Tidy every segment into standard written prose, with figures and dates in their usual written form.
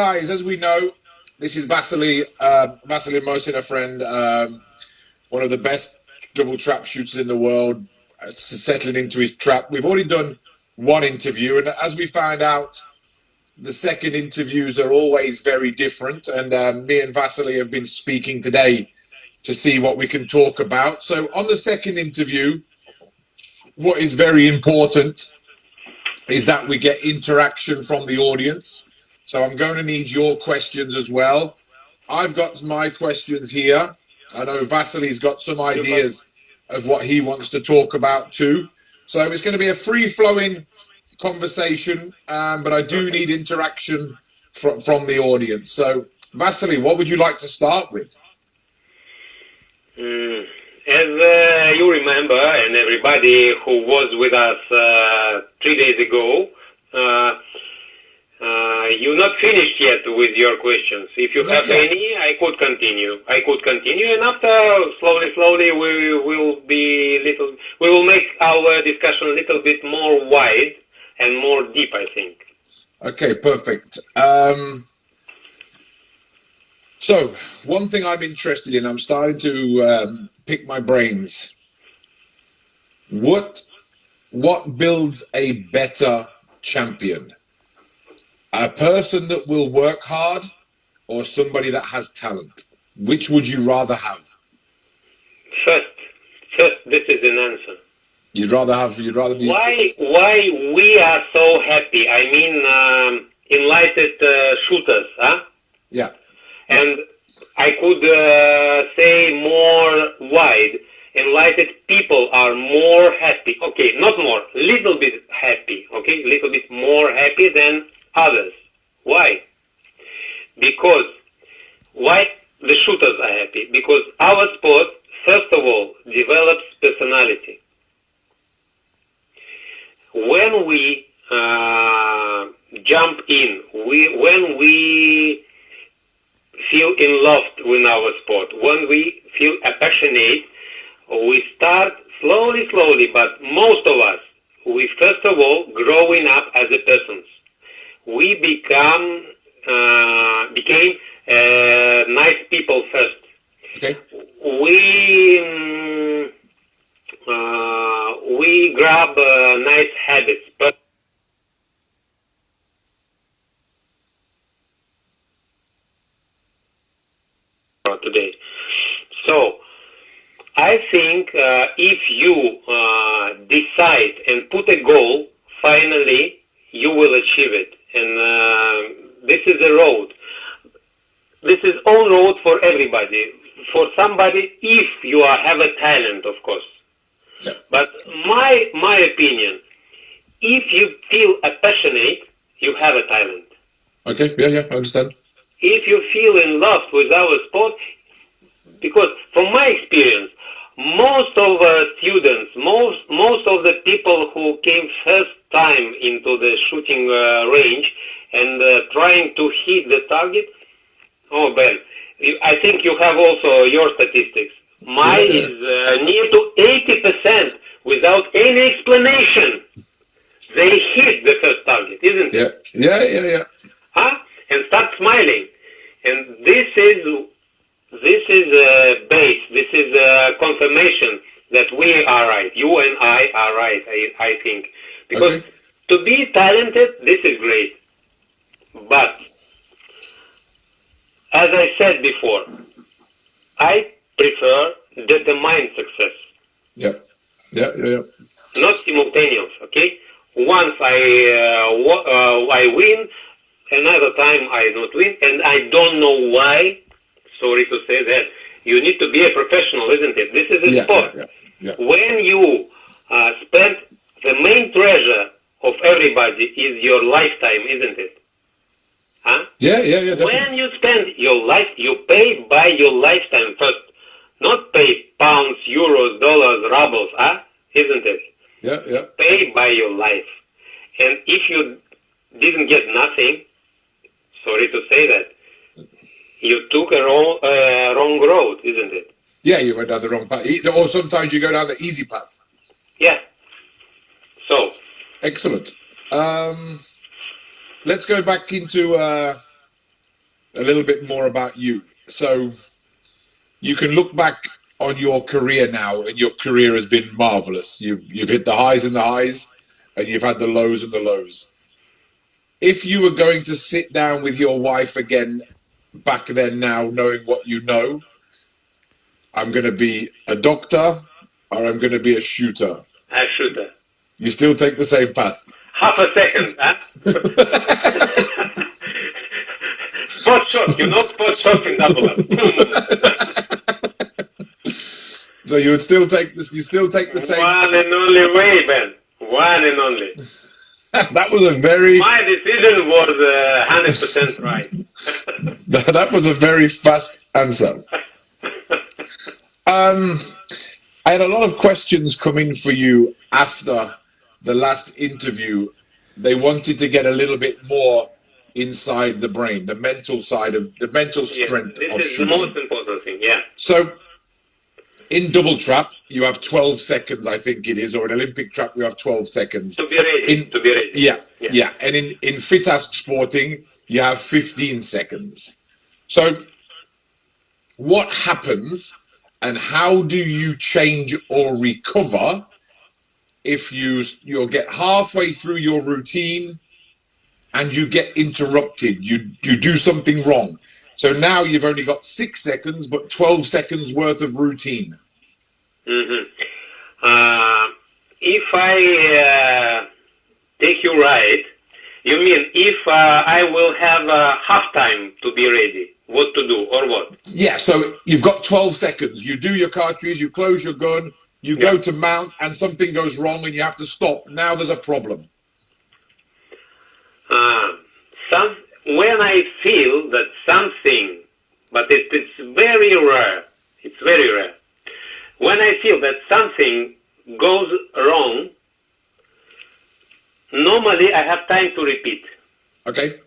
guys, as we know, this is Vasily Mosin, a friend, one of the best double trap shooters in the world, settling into his trap. We've already done one interview, and as we found out, the second interviews are always very different. And me and Vasily have been speaking today to see what we can talk about. So on the second interview, what is very important is that we get interaction from the audience. So I'm going to need your questions as well. I've got my questions here. I know Vasily's got some ideas of what he wants to talk about too. So it's going to be a free-flowing conversation, but I do need interaction from the audience. So Vasily, what would you like to start with? As you remember, and everybody who was with us 3 days ago, you're not finished yet with your questions. If you have any, I could continue. And after, slowly, we will make our discussion a little bit more wide and more deep, I think. Okay, perfect. So, one thing I'm interested in, I'm starting to pick my brains. What builds a better champion? A person that will work hard or somebody that has talent? Which would you rather have? First, this is an answer. You'd rather be... Why we are so happy? I mean, enlightened shooters, huh? Yeah. And I could say more wide. Enlightened people are more happy. Okay, not more, little bit happy. Okay, little bit more happy than others. Why? Because why the shooters are happy? Because our sport, first of all, develops personality. When we jump in, when we feel in love with our sport, when we feel passionate, we start slowly, but most of us, we first of all growing up as a persons. We became nice people first. Okay. We grab nice habits, but today. So I think if you decide and put a goal, finally you will achieve it. And this is a road. This is all road for everybody. For somebody, if you have a talent, of course. Yeah. But my opinion, if you feel passionate, you have a talent. Okay, yeah, I understand. If you feel in love with our sport, because from my experience, most of students, most of the people who came first time into the shooting range and trying to hit the target, oh Ben, I think you have also your statistics. Mine is near to 80% without any explanation. They hit the first target, isn't it? Yeah. Huh? And start smiling. And this is a base, this is a confirmation that we are right. You and I are right, I think. Because to be talented, this is great. But, as I said before, I prefer determined success. Yeah. Not simultaneous, okay? Once I win, another time I don't win, and I don't know why. Sorry to say that. You need to be a professional, isn't it? This is a sport. Yeah. When you spend, the main treasure of everybody is your lifetime, isn't it? Huh? Yeah, definitely. When you spend your life, you pay by your lifetime first. Not pay pounds, euros, dollars, rubles, huh? Isn't it? Yeah. Pay by your life. And if you didn't get nothing, sorry to say that, you took a wrong road, isn't it? Yeah, you went down the wrong path. Or sometimes you go down the easy path. Yeah. So. Excellent. Let's go back into a little bit more about you. So you can look back on your career now, and your career has been marvelous. You've hit the highs and the highs, and you've had the lows and the lows. If you were going to sit down with your wife again back then, now knowing what you know, I'm going to be a doctor or I'm going to be a shooter. A shooter. You still take the same path. Half a second, huh? Spot shot, spot shot in double up. So you would still take this. You still take the same. One and only way, Ben. One and only. That was a very. My decision was 100% right. That was a very fast answer. I had a lot of questions come in for you after the last interview. They wanted to get a little bit more inside the brain, the mental side of the mental strength of shooting. This is the most important thing, yeah. So, in double trap, you have 12 seconds, I think it is, or in Olympic trap, you have 12 seconds. To be ready. Yeah. And in fit-ask sporting, you have 15 seconds. So, what happens and how do you change or recover if you'll get halfway through your routine and you get interrupted, you do something wrong? So now you've only got 6 seconds, but 12 seconds worth of routine. Mm-hmm. If I take you right, you mean if I will have half time to be ready, what to do or what? Yeah, so you've got 12 seconds. You do your cartridge, you close your gun, you go to mount, and something goes wrong and you have to stop. Now there's a problem. When I feel that something, but it's very rare, when I feel that something goes wrong, normally I have time to repeat. Okay.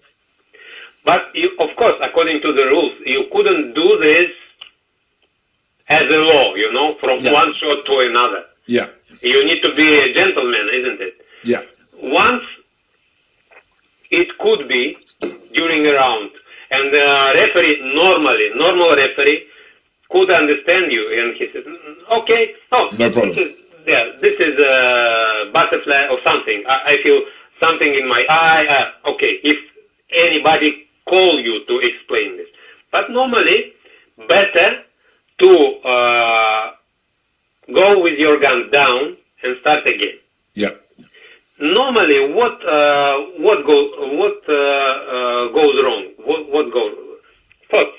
But of course, according to the rules, you couldn't do this as a law, from one shot to another. Yeah. You need to be a gentleman, isn't it? Yeah. Once it could be during a round, and the referee, normal referee, could understand you, and he said, okay, no problem. This is a butterfly or something. I feel something in my eye. Okay, if anybody call you to explain this. But normally, better to go with your gun down and start again. Yeah. Normally, what goes wrong? What goes? Thoughts.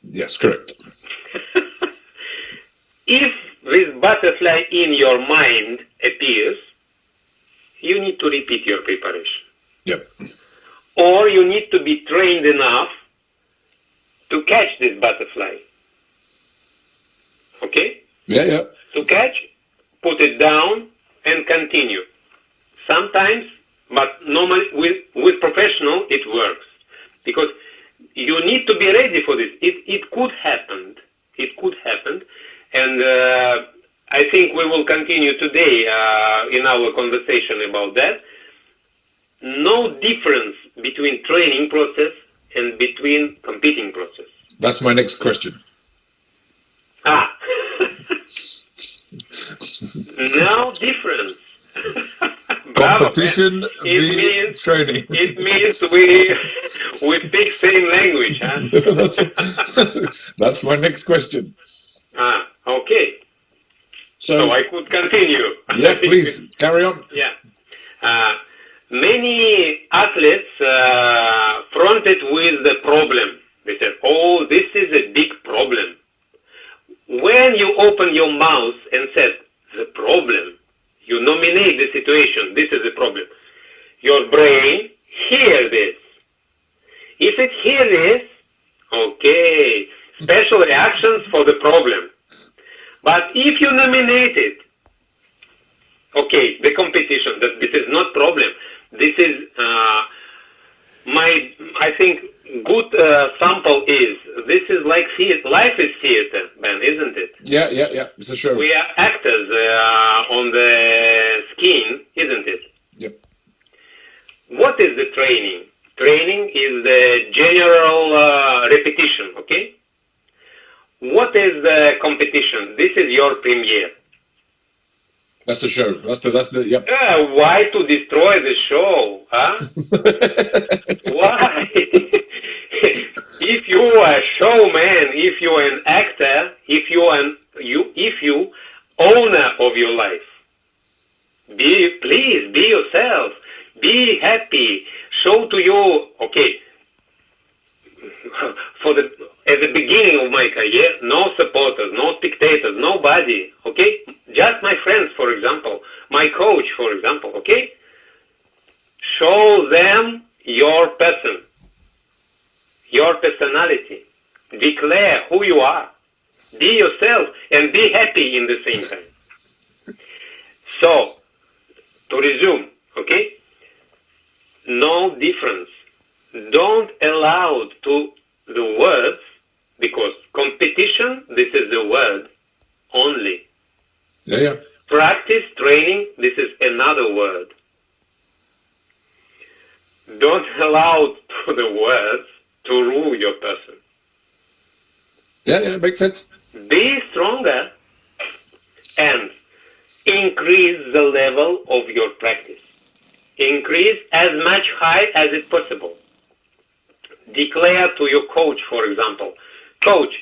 Yes, correct. If this butterfly in your mind appears, you need to repeat your preparation. Yep. Or you need to be trained enough to catch this butterfly. Okay? Yeah. To catch, put it down, and continue. Sometimes, but normally with professional, it works. Because you need to be ready for this. It could happen. And I think we will continue today in our conversation about that. No difference between training process and between competing process. That's my next question. No difference. Competition v training. It means we speak same language, huh? That's my next question. Okay. So I could continue. Yeah, please carry on. Yeah. Many athletes fronted with the problem. They said, "Oh, this is a big problem." When you open your mouth and said the problem, you nominate the situation. This is the problem. Your brain hears this. If it hears this, okay, special reactions for the problem. But if you nominate it, okay, the competition, that this is not problem. This is I think, good sample is, this is like theater. Life is theater, Ben, isn't it? Yeah. It's a show. We are actors on the screen, isn't it? Yep. What is the training? Training is the general repetition, okay? What is the competition? This is your premiere. That's the show. That's the yep. Why to destroy the show, huh? Why? If you are a showman, if you are an actor, if you owner of your life, please be yourself, be happy, show to you, okay. At the beginning of my career, no supporters, no spectators, nobody, okay? Just my friends, for example, my coach, for example, okay? Show them your person, your personality. Declare who you are. Be yourself and be happy in the same time. So, to resume, okay? No difference. Don't allow to the words, because competition, this is the word only. Yeah. Practice, training, this is another word. Don't allow to the words to rule your person. Yeah, makes sense. Be stronger and increase the level of your practice. Increase as much high as is possible. Declare to your coach, for example, coach,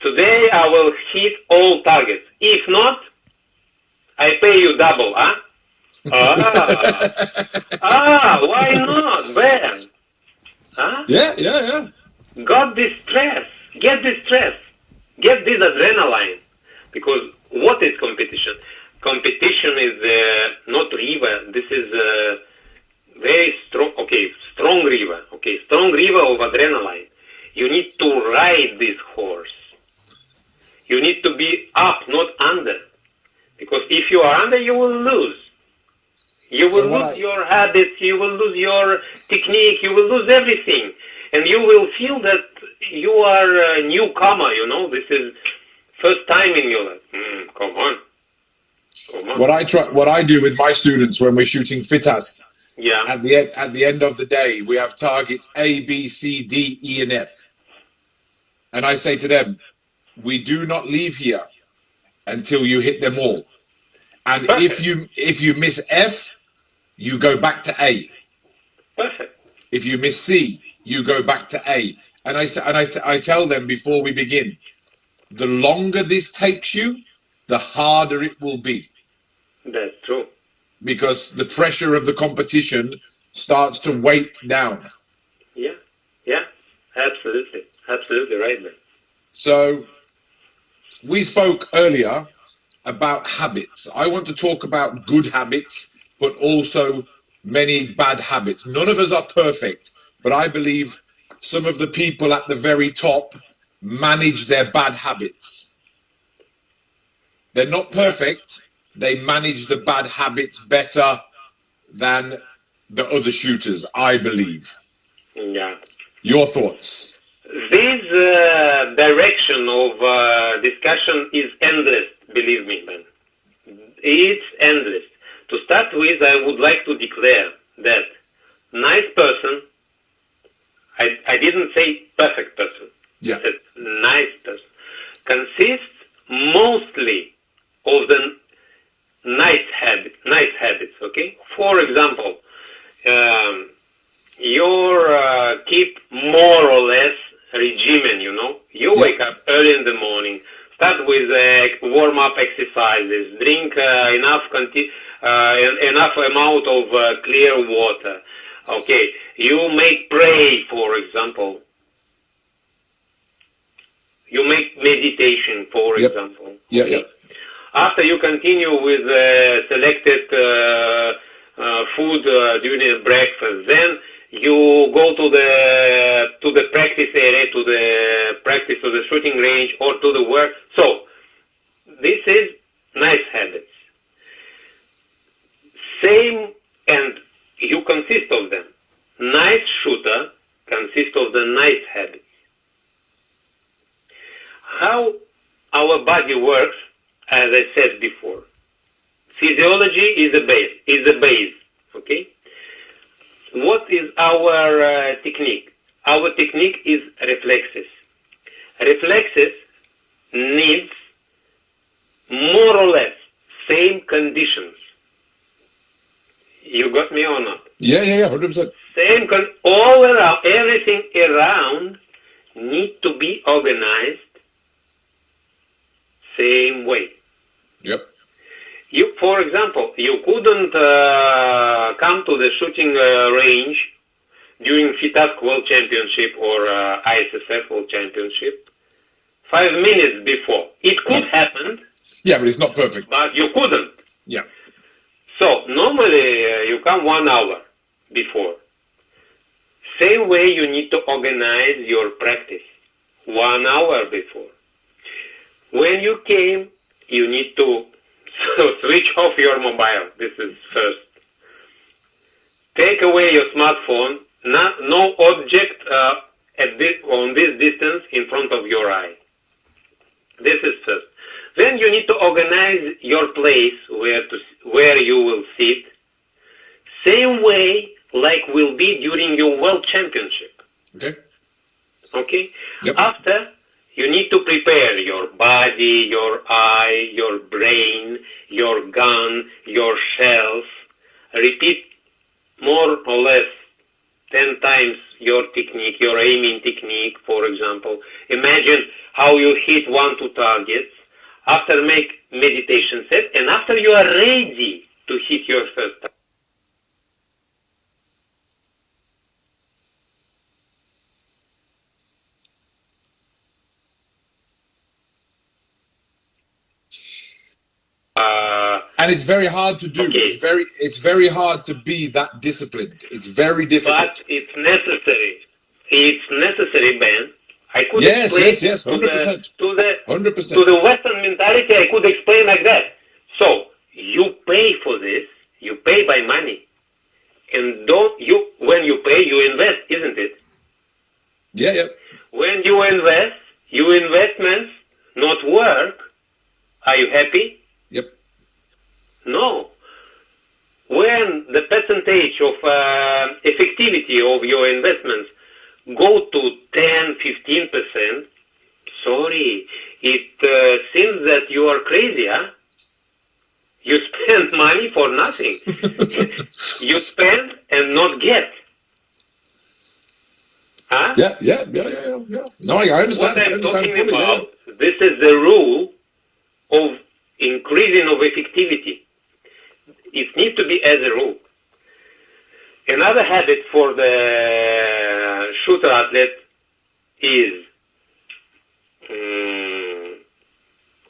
today I will hit all targets. If not, I pay you double, huh? Why not, Ben? Huh? Yeah. Got this stress. Get this stress. Get this adrenaline. Because what is competition? Competition is not river. This is very strong, strong river. Okay, strong river of adrenaline. You need to ride this horse. You need to be up, not under. Because if you are under, you will lose. You will lose your habits, you will lose your technique, you will lose everything. And you will feel that you are a newcomer, this is first time in your life. Come on. What I do with my students when we're shooting fitas, yeah. At the end of the day, we have targets A, B, C, D, E, and F. And I say to them, we do not leave here until you hit them all. And Perfect. if you miss F, you go back to A. Perfect. If you miss C, you go back to A. And I tell them before we begin, the longer this takes you, the harder it will be. That's true. Because the pressure of the competition starts to weight down. Yeah, absolutely right, man. So we spoke earlier about habits. I want to talk about good habits, but also many bad habits. None of us are perfect, but I believe some of the people at the very top manage their bad habits. They're not perfect. They manage the bad habits better than the other shooters, I believe. Yeah. Your thoughts? This direction of discussion is endless, believe me, man. It's endless. To start with, I would like to declare that nice person, I didn't say perfect person, Yeah. I said nice person, consists mostly of the nice habits, okay? For example, you keep more or less regimen, You wake up early in the morning, start with warm-up exercises, drink enough amount of clear water. Okay, you make pray, for example. You make meditation, for example. Yeah. After you continue with selected food during the breakfast, then you go to the practice area, to the practice of the shooting range, or to the work. So this is nice habits. Same, and you consist of them. Nice shooter consists of the nice habits. How our body works, as I said before, physiology is the base, okay? What is our technique? Our technique is reflexes. reflexes needs more or less same conditions. You got me or not? Yeah, 100%. All around, everything around need to be organized same way. Yep. For example, you couldn't come to the shooting range during FITASC World Championship or ISSF World Championship 5 minutes before. It could happen. Yeah, but it's not perfect. But you couldn't. Yeah. So normally you come 1 hour before. Same way you need to organize your practice 1 hour before. When you came, you need to switch off your mobile. This is first. Take away your smartphone. No object on this distance in front of your eye. This is first. Then you need to organize your place where you will sit. Same way like will be during your World Championship. Okay? Yep. After, you need to prepare your body, your eye, your brain, your gun, your shells. Repeat more or less 10 times your technique, your aiming technique, for example. Imagine how you hit 1-2 targets. After make meditation set, and after you are ready to hit your first target. And it's very hard to do. Okay. It's very hard to be that disciplined. It's very difficult. But it's necessary. It's necessary, Ben. I could yes, 100%. To the Western mentality, I could explain like that. So you pay for this. You pay by money, and when you pay, you invest, isn't it? Yeah. When you invest, your investments not work. Are you happy? Yep. No. When the percentage of effectivity of your investments go to 10-15%, sorry, it seems that you are crazy, huh? You spend money for nothing. You spend and not get. Huh? Yeah. No, I understand. What I'm talking fully, about, this is the rule of increasing of effectivity. It needs to be as a rule. Another habit for the shooter athlete is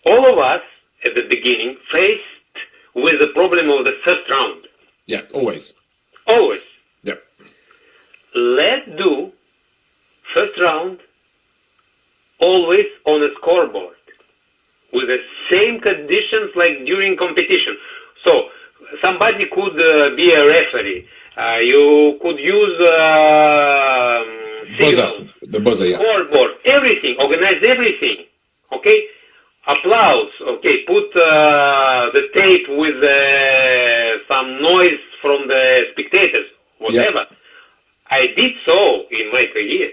all of us at the beginning faced with the problem of the first round. Yeah, always. Always. Yep. Let's do first round always on a scoreboard with the same conditions like during competition. So somebody could be a referee. You could use signals, the buzzer, yeah. Scoreboard, everything, organize everything. Okay? Applause. Okay, put the tape with some noise from the spectators, whatever. Yep. I did so in my career.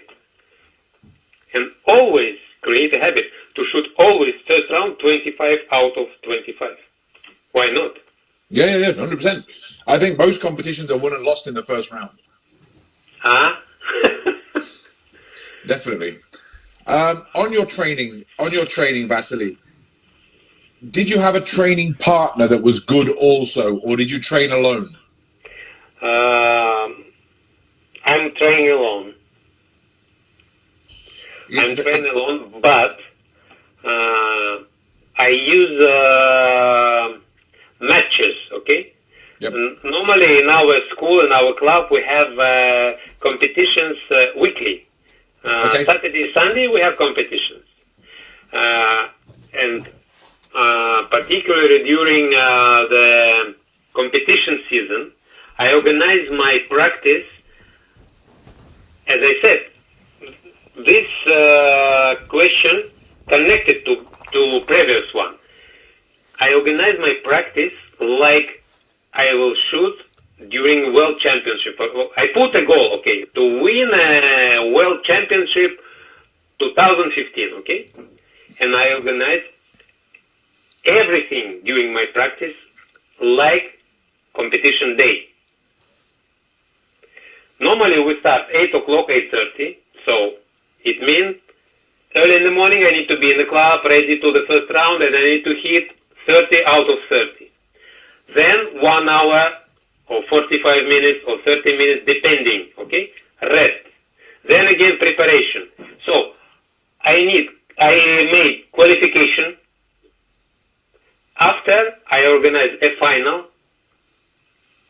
And always create a habit to shoot always first round 25 out of 25. Why not? Yeah, 100%. I think most competitions are won and lost in the first round. Huh? Definitely. On your training, Vasily, did you have a training partner that was good also, or did you train alone? I'm training alone. I'm training alone, but I use matches, okay? Yep. Normally in our school, in our club, we have competitions weekly. Okay. Saturday, Sunday, we have competitions. And particularly during the competition season, I organize my practice. As I said, this question connected to previous one. I organize my practice like I will shoot during World Championship. I put a goal, okay, to win a World Championship 2015, okay? And I organized everything during my practice like competition day. Normally we start 8 o'clock, 8:30, so it means early in the morning I need to be in the club ready to the first round and I need to hit 30 out of 30. Then 1 hour or 45 minutes or 30 minutes depending, okay? Rest. Then again preparation. So I made qualification. After I organize a final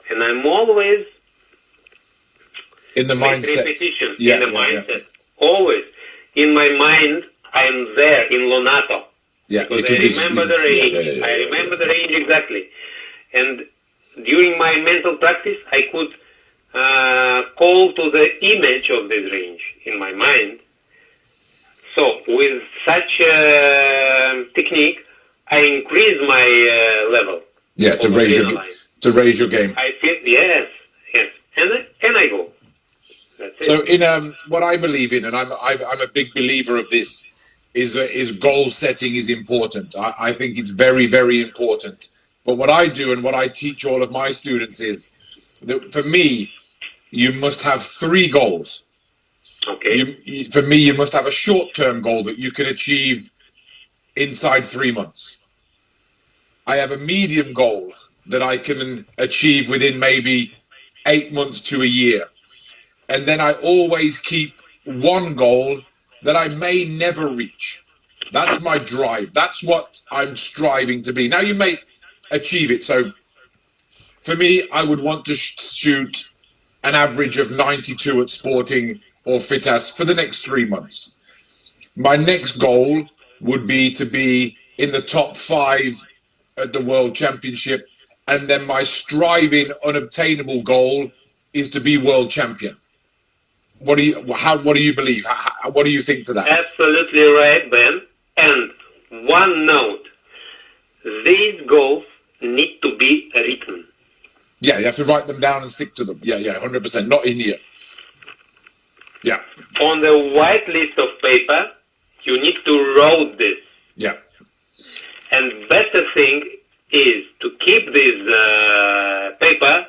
and I'm always in the mindset. Repetition, in the mindset. Always. In my mind, I'm there in Lonato. Yeah, because I remember the range. I remember the range exactly. And during my mental practice, I could call to the image of this range in my mind. So with such technique, I increase my level. Yeah, to raise your game. I feel yes, and I go. So in what I believe in, and I'm a big believer of this, is goal setting is important. I think it's very, very important. But what I do and what I teach all of my students is that for me, you must have 3 goals. Okay. For me, you must have a short-term goal that you can achieve inside 3 months. I have a medium goal that I can achieve within maybe 8 months to a year. And then I always keep one goal that I may never reach. That's my drive. That's what I'm striving to be. Now you may achieve it. So for me, I would want to shoot an average of 92 at Sporting or FITAS for the next 3 months. My next goal would be to be in the top 5 at the World Championship. And then my striving, unobtainable goal is to be world champion. What do you believe? What do you think to that? Absolutely right, Ben. And one note: these goals need to be written. Yeah, you have to write them down and stick to them. Yeah, 100%. Not in here. Yeah. On the white list of paper, you need to write this. Yeah. And better thing is to keep this paper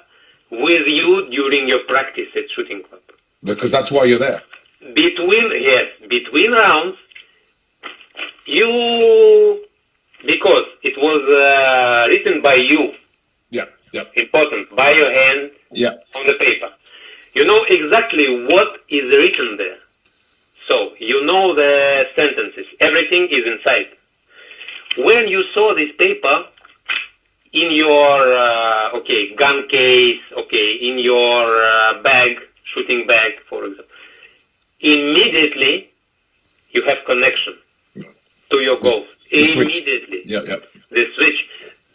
with you during your practice at shooting club. Because that's why you're there. Between rounds, because it was written by you. Yeah. Important, by your hand. Yeah. On the paper. You know exactly what is written there. So you know the sentences. Everything is inside. When you saw this paper in your gun case, in your bag, shooting bag, for example, immediately you have connection to your goals. Immediately. Yeah. The switch.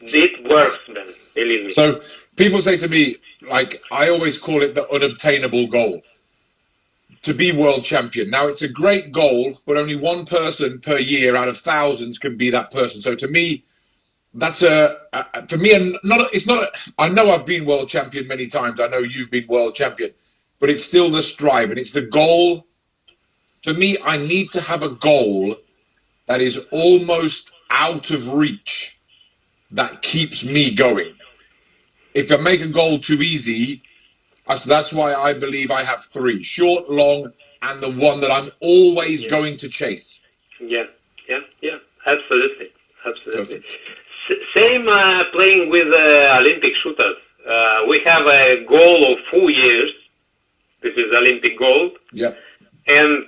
It works, Ben. Believe me. So people say to me, like, I always call it the unobtainable goal. To be world champion. Now, it's a great goal, but only one person per year out of thousands can be that person. So to me, that's for me, it's not. I know I've been world champion many times. I know you've been world champion, but it's still the strive and it's the goal. For me, I need to have a goal that is almost out of reach, that keeps me going. If I make a goal too easy, that's why I believe I have 3: short, long, and the one that I'm always going to chase. Yeah. Absolutely. Same playing with Olympic shooters. We have a goal of 4 years. This is Olympic gold. Yeah. And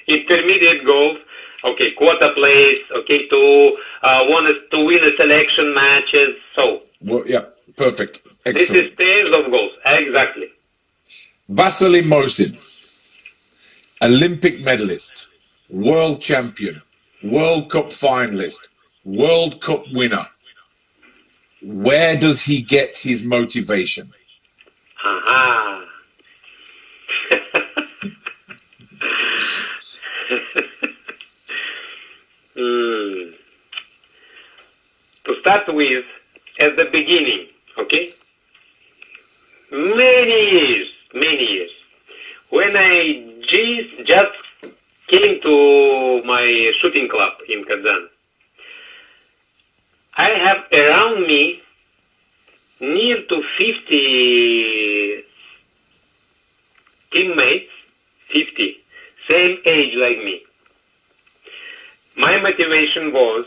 intermediate goals. Okay, quarter place. Okay, to win a selection matches. So. Well, yeah. Perfect. Excellent. This is pairs of goals. Exactly. Vasily Mosin, Olympic medalist, world champion, World Cup finalist, World Cup winner. Where does he get his motivation? Aha. To start with, at the beginning, okay? Many years, when I just came to my shooting club in Kazan, I have around me near to 50 teammates, 50, same age like me. My motivation was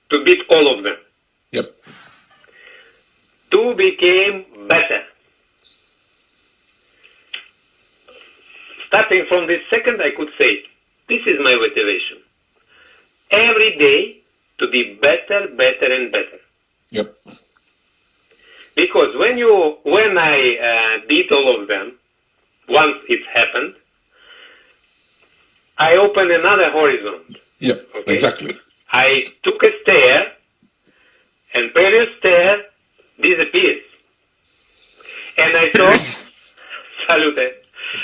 to beat all of them. Yep. To become better. Starting from this second, I could say, this is my motivation. Every day to be better, better, and better. Yep. Because when I beat all of them, once it happened, I opened another horizon. Yep. Okay? Exactly. I took a stair, and previous stair disappears. And I saw, salute,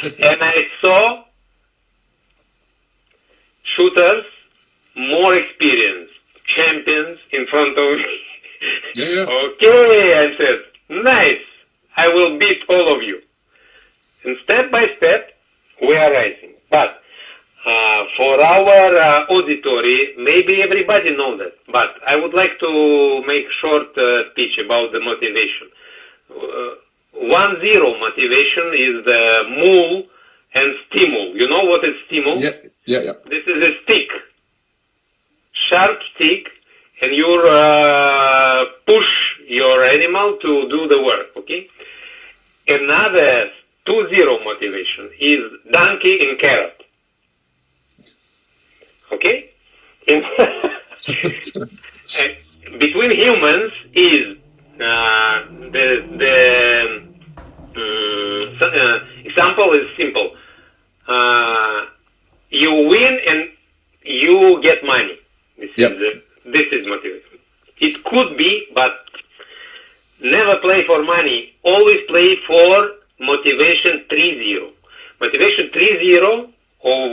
and I saw shooters more experienced, champions in front of me. Yeah. Okay, I said, nice, I will beat all of you. And step by step, we are rising. But for our auditory, maybe everybody knows that, but I would like to make short speech about the motivation. 1-0 motivation is the move and stimul. You know what is stimul? Yeah. This is a stick, sharp stick, and you push your animal to do the work, okay? Another 2-0 motivation is donkey and carrot. Okay? Between humans is the example is simple. You win and you get money. This is motivation. It could be, but never play for money. Always play for motivation 3-0. Motivation 3-0 of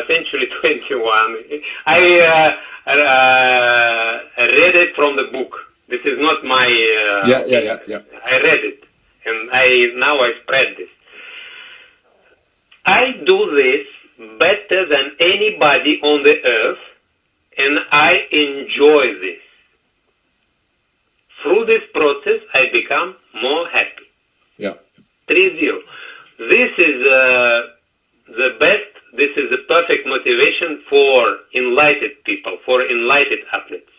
century 21. I read it from the book. This is not my... Yeah. I read it, and I spread this. I do this better than anybody on the earth, and I enjoy this. Through this process, I become more happy. Yeah. 3-0. This is the best, this is the perfect motivation for enlightened people, for enlightened athletes.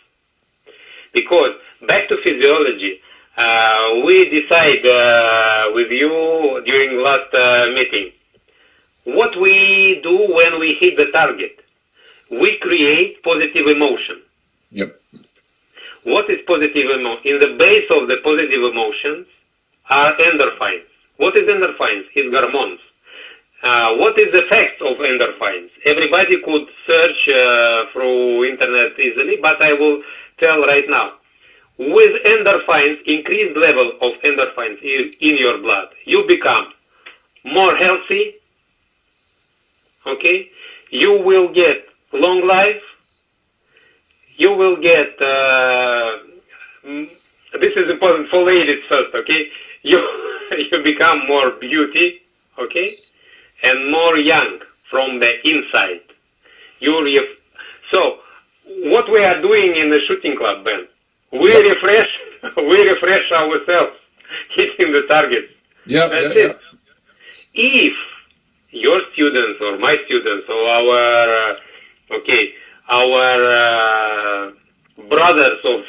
Because, back to physiology, we decide with you during last meeting, what we do when we hit the target. We create positive emotion. Yep. What is positive emotion? In the base of the positive emotions are endorphins. What is endorphins? It's hormones. What is the effect of endorphins? Everybody could search through internet easily, but I will tell right now. With endorphins, increased level of endorphins in your blood, you become more healthy, okay? You will get long life, you will get, this is important for ladies first, okay? You become more beauty, okay? And more young from the inside. So, what we are doing in the shooting club, Ben, we refresh ourselves, hitting the targets. That's it. If your students or my students or our brothers of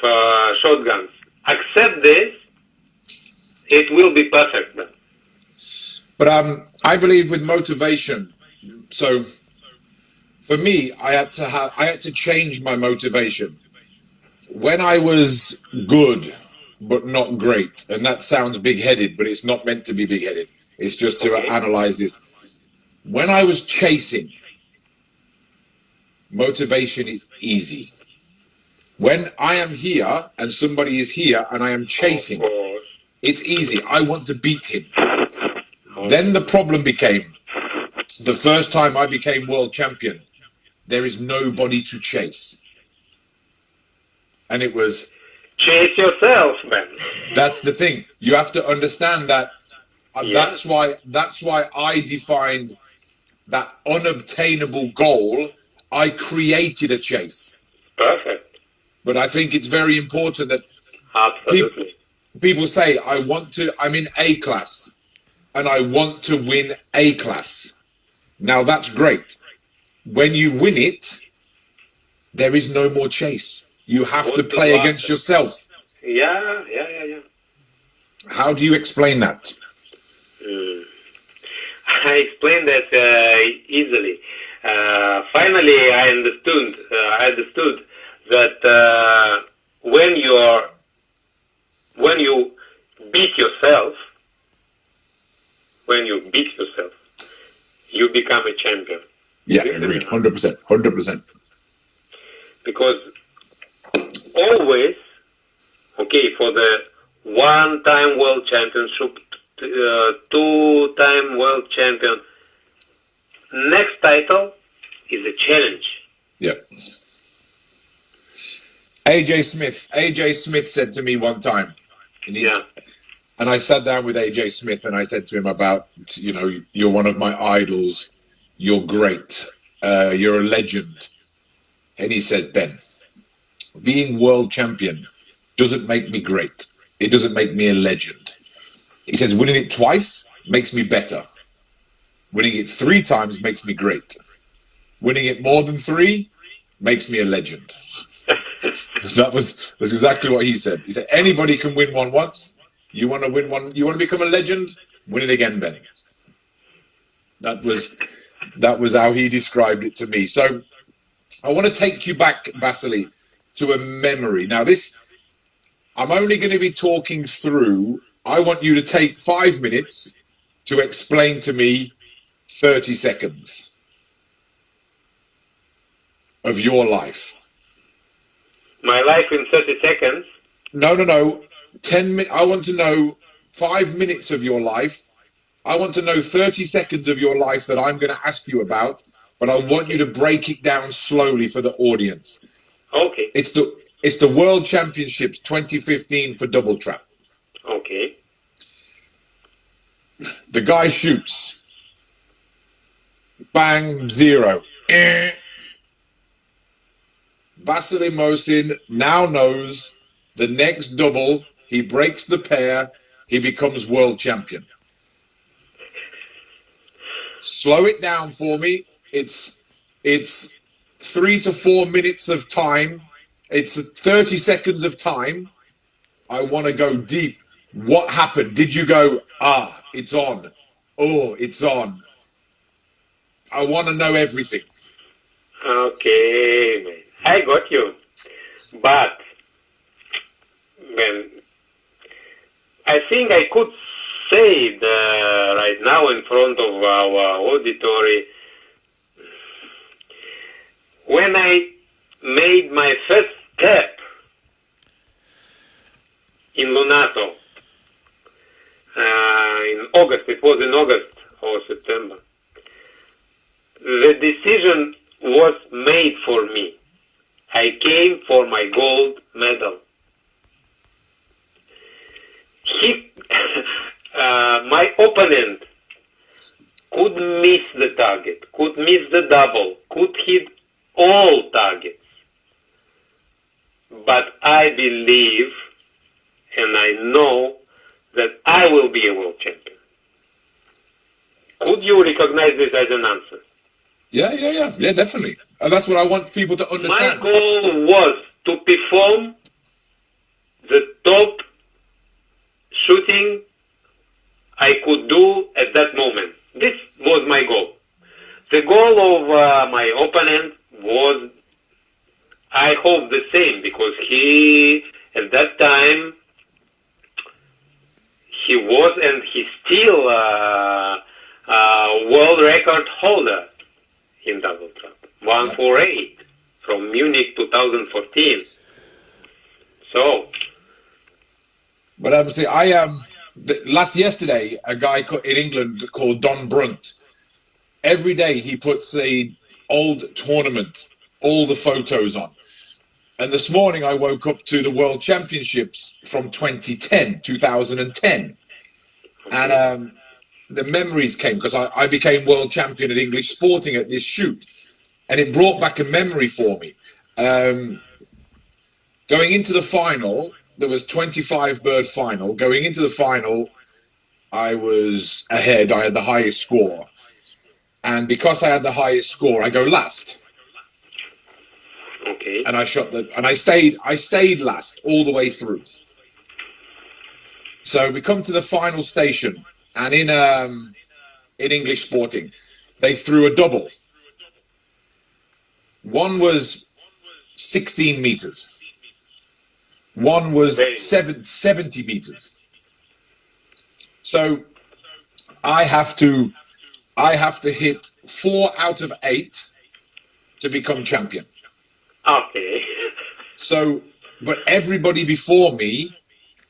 shotguns accept this, it will be perfect then. But I believe with motivation. So for me, I had to change my motivation. When I was good but not great, and that sounds big-headed, but it's not meant to be big-headed. It's just to analyze this. When I was chasing, motivation is easy. When I am here and somebody is here and I am chasing, it's easy. I want to beat him. Then the problem became, the first time I became world champion, there is nobody to chase. And it was... Chase yourself, man. That's the thing. You have to understand that. That's why I defined that unobtainable goal, I created a chase. Perfect. But I think it's very important that Absolutely. people say, I'm in A class and I want to win A class. Now that's great. When you win it, there is no more chase. You have to play against yourself. Yeah. How do you explain that? I explained that easily. Finally, I understood that when you beat yourself, you become a champion. Yeah, agreed. 100%. 100%. Because always, okay, for the one-time world championship, two-time world champion, next title is a challenge. Yeah. AJ Smith said to me one time, and I sat down with AJ Smith and I said to him about, you're one of my idols, you're great, you're a legend. And he said, Ben, being world champion doesn't make me great. It doesn't make me a legend. He says, winning it twice makes me better. Winning it 3 times makes me great. Winning it more than 3 makes me a legend. That's exactly what he said. He said, anybody can win one once. You want to win one, you want to become a legend? Win it again, Ben. That was how he described it to me. So I want to take you back, Vasily, to a memory. Now I'm only going to be talking through. I want you to take 5 minutes to explain to me 30 seconds of your life. My life in 30 seconds? No. 10 minutes. I want to know 5 minutes of your life. I want to know 30 seconds of your life that I'm going to ask you about, but I want you to break it down slowly for the audience. Okay. It's the World Championships 2015 for double trap. Okay. The guy shoots. Bang, 0. Vasily Mosin now knows the next double, he breaks the pair, he becomes world champion. Slow it down for me. It's 3 to 4 minutes of time. It's 30 seconds of time. I want to go deep. What happened? Did you go, it's on. Oh, it's on. I want to know everything. Okay, man. I got you. But, man, I think I could say it right now in front of our auditory. When I made my first step in Lunato, in August, it was in August or September, the decision was made for me. I came for my gold medal. My opponent could miss the target, could miss the double, could hit all targets. But I believe and I know that I will be a world champion. Could you recognize this as an answer? Yeah, definitely. And that's what I want people to understand. My goal was to perform the top shooting I could do at that moment. This was my goal. The goal of my opponent was, I hope, the same, because he, at that time, he was and he's still world record holder in double trap. 148 from Munich 2014. So. But yesterday, a guy in England called Don Brunt, every day he puts a old tournament, all the photos on. And this morning I woke up to the World Championships from 2010. And the memories came because I became world champion at English Sporting at this shoot, and it brought back a memory for me. Going into the final, there was 25 bird final. Going into the final, I was ahead. I had the highest score, and because I had the highest score, I go last. Okay. And I shot and I stayed last all the way through. So we come to the final station, and in English Sporting, they threw a double. One was 16 meters. One was 70 meters. So I have to hit 4 out of 8 to become champion. Okay. So, but everybody before me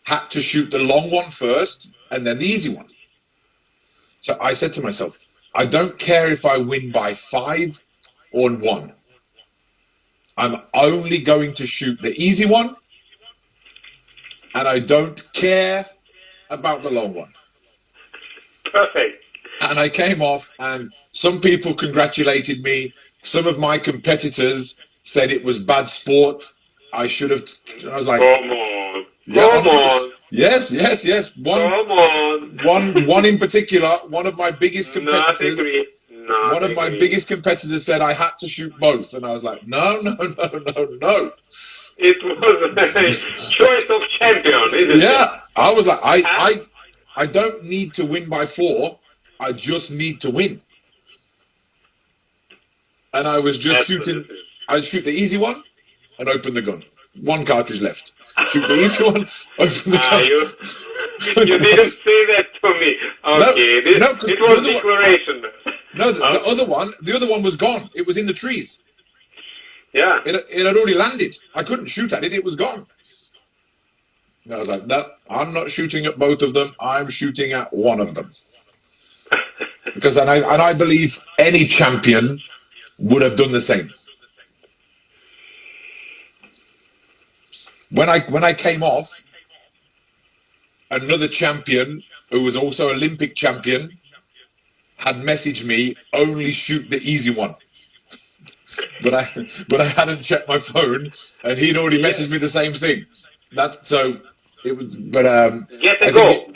had to shoot the long one first and then the easy one. So I said to myself, I don't care if I win by 5 or 1. I'm only going to shoot the easy one, and I don't care about the long one. Perfect. And I came off, and some people congratulated me. Some of my competitors said it was bad sport. I should have. I was like, come on, yeah, come on. Yes. Come on. One in particular, one of my biggest competitors. One of my biggest competitors said I had to shoot both, and I was like, no. It was a choice of champion, isn't it? Yeah, I was like, I don't need to win by 4. I just need to win. And I was just shooting. I shoot the easy one and open the gun. 1 cartridge left. Shoot the easy one, open the gun. You didn't say that to me. Okay, it was declaration. No, the other one was gone. It was in the trees. Yeah. It had already landed. I couldn't shoot at it. It was gone. And I was like, no, I'm not shooting at both of them. I'm shooting at one of them. Because I believe any champion would have done the same. When I came off, another champion who was also Olympic champion had messaged me, only shoot the easy one. But I hadn't checked my phone, and he'd already messaged me the same thing. It was. But get a goal.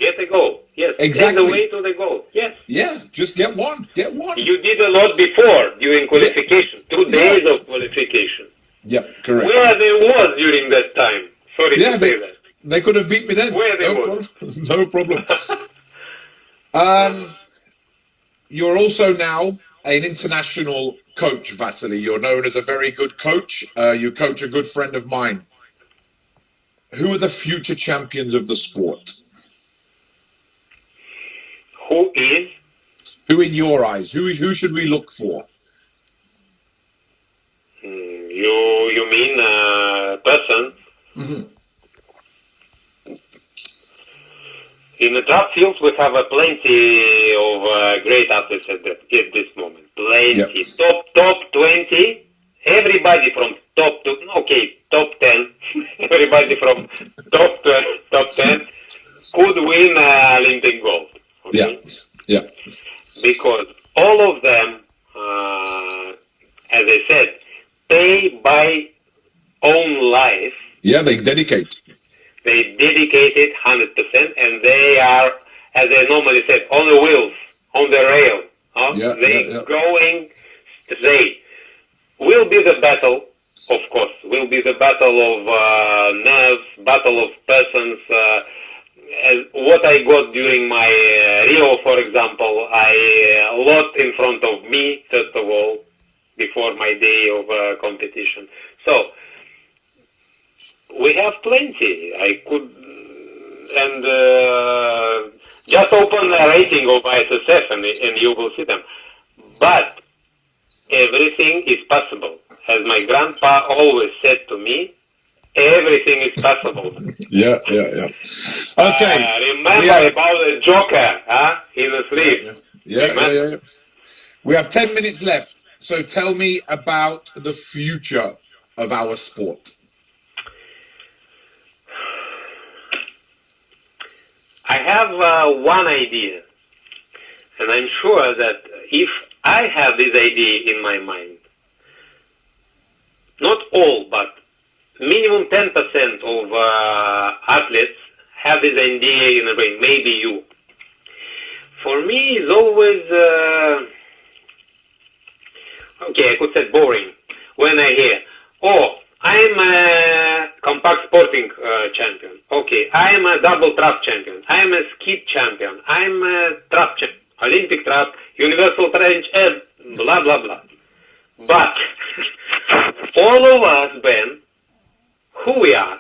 Yes, exactly. Take the way to the goal. Yes. Yeah, just get one. You did a lot before during qualification. 2 days of qualification. Yep, correct. Where they was during that time? Sorry to say that. They could have beat me then. Where they was? No problem. You're also now an international coach, Vasily. You're known as a very good coach. You coach a good friend of mine. Who are the future champions of the sport? Who is? Who in your eyes? Who should we look for? You mean person? Mm-hmm. In the track fields, we have plenty of great athletes at this moment. Plenty. Yep. Top 20. Everybody from top 10. Everybody from top 10 could win Olympic gold. Okay? Yeah. Because all of them, as I said, pay by own life. Yeah, they dedicate. They dedicate it 100%, and they are, as I normally said, on the wheels, on the rail. Going straight. Will be the battle, of course. Will be the battle of nerves, battle of persons. As what I got during my Rio, for example, I lost in front of me, first of all, before my day of competition. So, we have plenty. I could, and just open a rating of ISSF and you will see them. But everything is possible. As my grandpa always said to me, everything is possible. Yeah. Okay. Remember about the joker, in the sleeve. Yeah. We have 10 minutes left. So tell me about the future of our sport. I have one idea. And I'm sure that if I have this idea in my mind, not all, but minimum 10% of athletes have this idea in their brain, maybe you. For me, it's always, okay, I could say boring, when I hear, oh, I'm a compact sporting champion. Okay, I'm a double trap champion. I'm a skip champion. I'm a trap champion. Olympic trap, universal challenge, blah, blah, blah. But all of us, Ben, who we are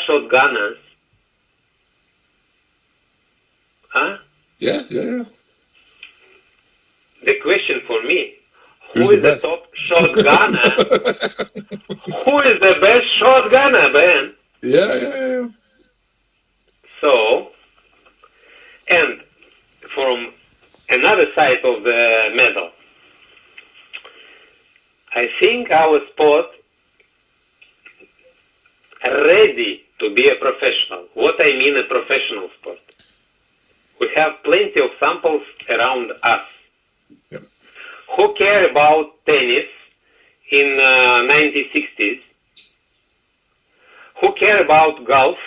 shotgunners. Huh? Yes, yeah. The question for me, who Who's is the the best? top shotgunner? Who is the best shotgunner, Ben? Yeah. So, and from another side of the medal, I think our sport ready to be a professional. What I mean a professional sport. We have plenty of samples around us. Yep. Who care about tennis in 1960s? Who care about golf?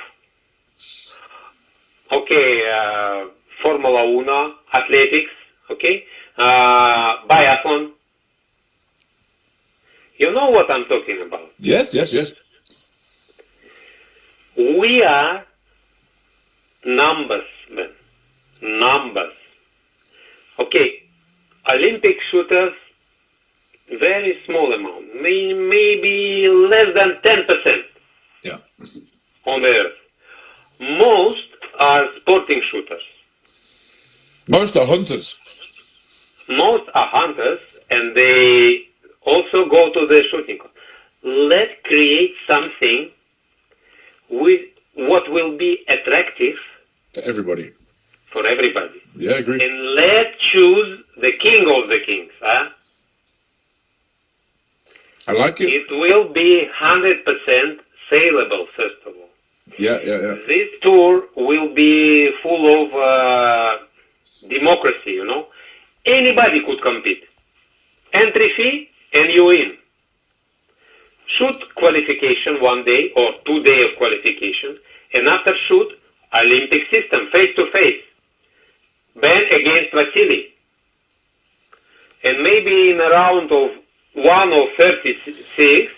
Okay, Formula Uno, athletics, okay, biathlon. You know what I'm talking about. Yes. We are numbers, man. Numbers. Okay, Olympic shooters, very small amount, maybe less than 10%. Yeah. On Earth. Most are sporting shooters. Most are hunters. Most are hunters, and they also go to the shooting. Let's create something with what will be attractive To everybody. for everybody. Yeah, I agree. And let's choose the king of the kings. Huh? I like it. It will be 100% saleable, first of all. Yeah. This tour will be full of democracy, you know. Anybody could compete. Entry fee, and you win. Shoot qualification 1 day or 2 days of qualification, and after shoot, Olympic system, face-to-face. Ben against Vasily. And maybe in a round of 1 or 36,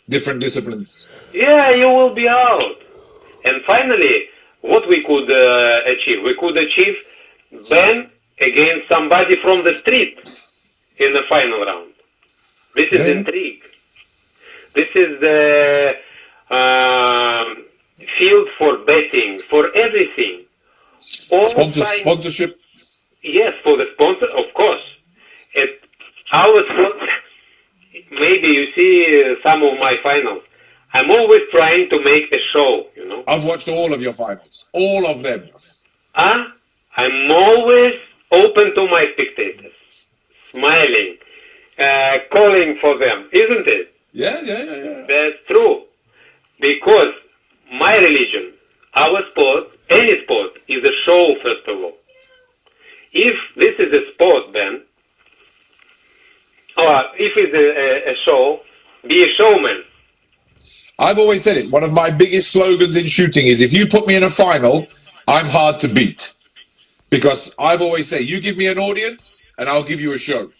Different disciplines. yeah, you will be out. And finally, what we could achieve? We could achieve Ben against somebody from the street in the final round. This is intrigue. This is the field for betting, for everything. All Sponsorship. Yes, for the sponsor, of course. And our sponsor, maybe you see some of my finals. I'm always trying to make a show, you know. I've watched all of your finals. All of them. I'm always open to my spectators, smiling, calling for them, isn't it? Yeah. That's true. Because my religion, our sport, any sport, is a show, first of all. If this is a sport, Ben, or if it's a show, be a showman. I've always said it. One of my biggest slogans in shooting is, if you put me in a final, I'm hard to beat. Because I've always said, you give me an audience and I'll give you a show.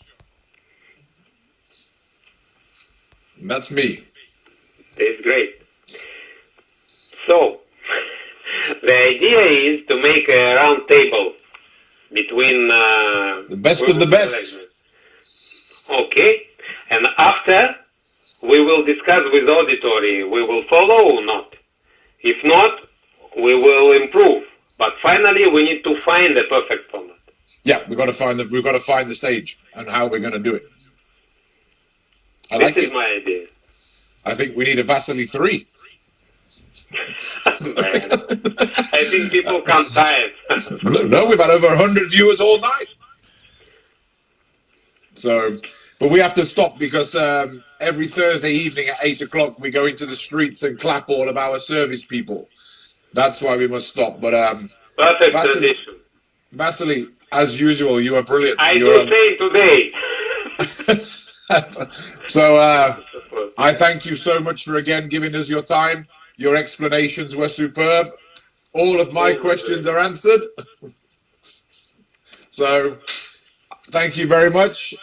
And that's me. It's great. So, the idea is to make a round table between The best of the best. Okay, and after we will discuss with the auditory, we will follow or not. If not, we will improve. But finally, we need to find the perfect format. Yeah, we've got to find the stage and how we're going to do it. I like This is it. my idea. I think we need a Vasily 3. I think people come tired. No, we've had over 100 viewers all night. So, but we have to stop because every Thursday evening at 8 o'clock we go into the streets and clap all of our service people. That's why we must stop. But Perfect tradition. Vasily, As usual, you are brilliant. I do say today. So I thank you so much for again giving us your time. Your explanations were superb. All of my questions are answered. So thank you very much.